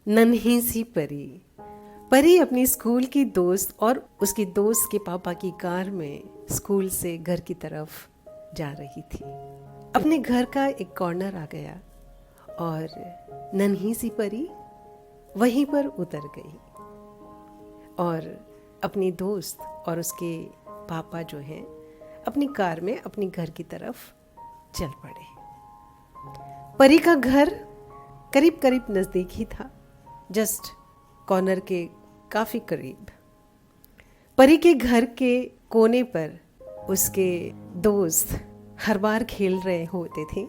नन्ही सी परी। परी अपनी स्कूल की दोस्त और उसकी दोस्त के पापा की कार में स्कूल से घर की तरफ जा रही थी। अपने घर का एक कॉर्नर आ गया और नन्ही सी परी वहीं पर उतर गई और अपनी दोस्त और उसके पापा जो हैं अपनी कार में अपनी घर की तरफ चल पड़े। परी का घर करीब करीब नज़दीक ही था, जस्ट कॉर्नर के काफ़ी करीब। परी के घर के कोने पर उसके दोस्त हर बार खेल रहे होते थे,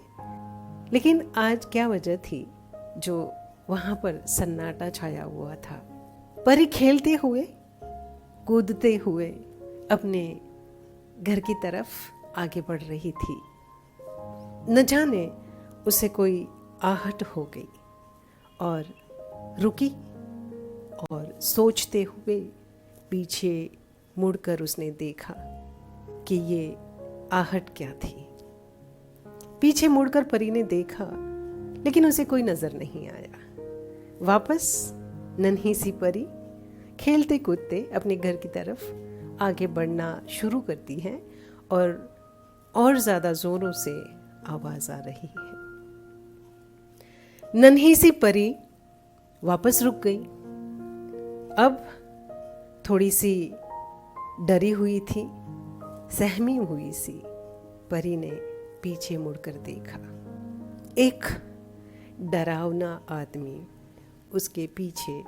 लेकिन आज क्या वजह थी जो वहाँ पर सन्नाटा छाया हुआ था। परी खेलते हुए कूदते हुए अपने घर की तरफ आगे बढ़ रही थी। न जाने उसे कोई आहट हो गई और रुकी और सोचते हुए पीछे मुड़कर उसने देखा कि ये आहट क्या थी। पीछे मुड़कर परी ने देखा लेकिन उसे कोई नजर नहीं आया। वापस नन्ही सी परी खेलते कूदते अपने घर की तरफ आगे बढ़ना शुरू करती है और ज़्यादा जोरों से आवाज आ रही है। नन्ही सी परी वापस रुक गई। अब थोड़ी सी डरी हुई थी, सहमी हुई सी परी ने पीछे मुड़कर देखा। एक डरावना आदमी उसके पीछे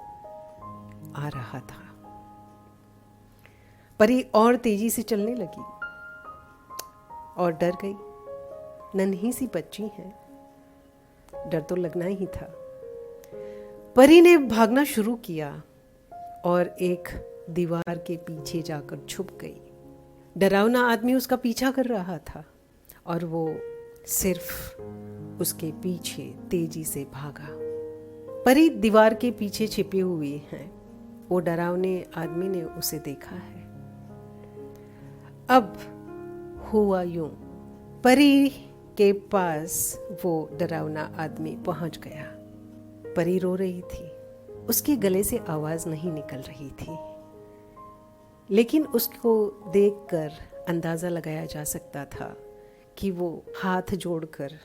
आ रहा था। परी और तेजी से चलने लगी और डर गई। नन्ही सी बच्ची है, डर तो लगना ही था। परी ने भागना शुरू किया और एक दीवार के पीछे जाकर छुप गई। डरावना आदमी उसका पीछा कर रहा था और वो सिर्फ उसके पीछे तेजी से भागा। परी दीवार के पीछे छिपी हुई है। वो डरावने आदमी ने उसे देखा है। अब हुआ यूं, परी के पास वो डरावना आदमी पहुंच गया। परी रो रही थी, उसके गले से आवाज नहीं निकल रही थी, लेकिन उसको देखकर अंदाजा लगाया जा सकता था कि वो हाथ जोड़कर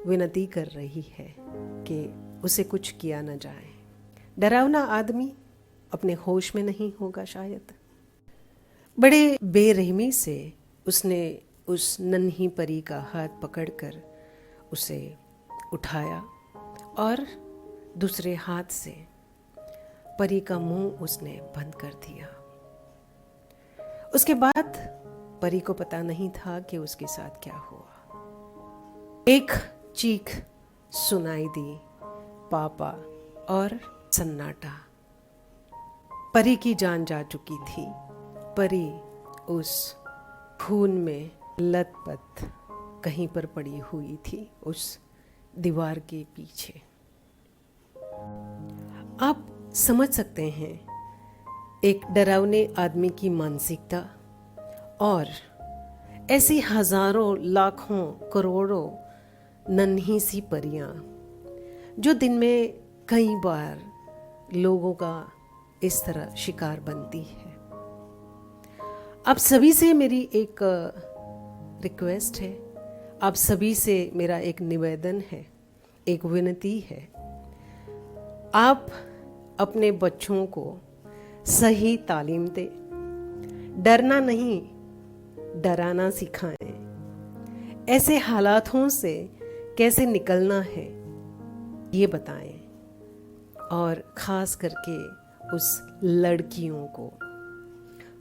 विनती कर रही है कि उसे कुछ किया न जाए। डरावना आदमी अपने होश में नहीं होगा शायद। बड़े बेरहमी से उसने उस नन्ही परी का हाथ पकड़कर उसे उठाया और दूसरे हाथ से परी का मुंह उसने बंद कर दिया। उसके बाद परी को पता नहीं था कि उसके साथ क्या हुआ। एक चीख सुनाई दी, पापा, और सन्नाटा। परी की जान जा चुकी थी। परी उस खून में लथपथ कहीं पर पड़ी हुई थी, उस दीवार के पीछे। आप समझ सकते हैं एक डरावने आदमी की मानसिकता और ऐसी हजारों लाखों करोड़ों नन्ही सी परियां जो दिन में कई बार लोगों का इस तरह शिकार बनती है। आप सभी से मेरी एक रिक्वेस्ट है, आप सभी से मेरा एक निवेदन है, एक विनती है। आप अपने बच्चों को सही तालीम दें, डरना नहीं डराना सिखाएं, ऐसे हालातों से कैसे निकलना है ये बताएं, और ख़ास करके उस लड़कियों को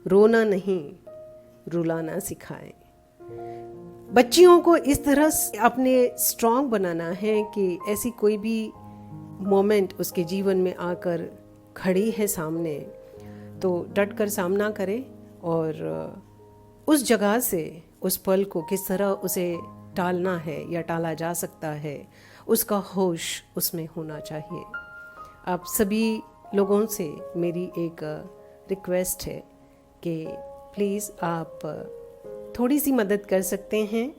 रोना नहीं रुलाना सिखाएं। बच्चियों को इस तरह से अपने स्ट्रांग बनाना है कि ऐसी कोई भी मोमेंट उसके जीवन में आकर खड़ी है सामने तो डट कर सामना करे और उस जगह से उस पल को किस तरह उसे टालना है या टाला जा सकता है, उसका होश उसमें होना चाहिए। आप सभी लोगों से मेरी एक रिक्वेस्ट है कि प्लीज़ आप थोड़ी सी मदद कर सकते हैं।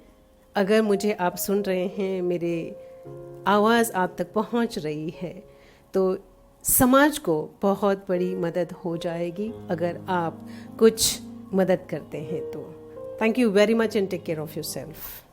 अगर मुझे आप सुन रहे हैं, मेरे आवाज़ आप तक पहुंच रही है, तो समाज को बहुत बड़ी मदद हो जाएगी अगर आप कुछ मदद करते हैं तो। Thank you very much and take care of yourself.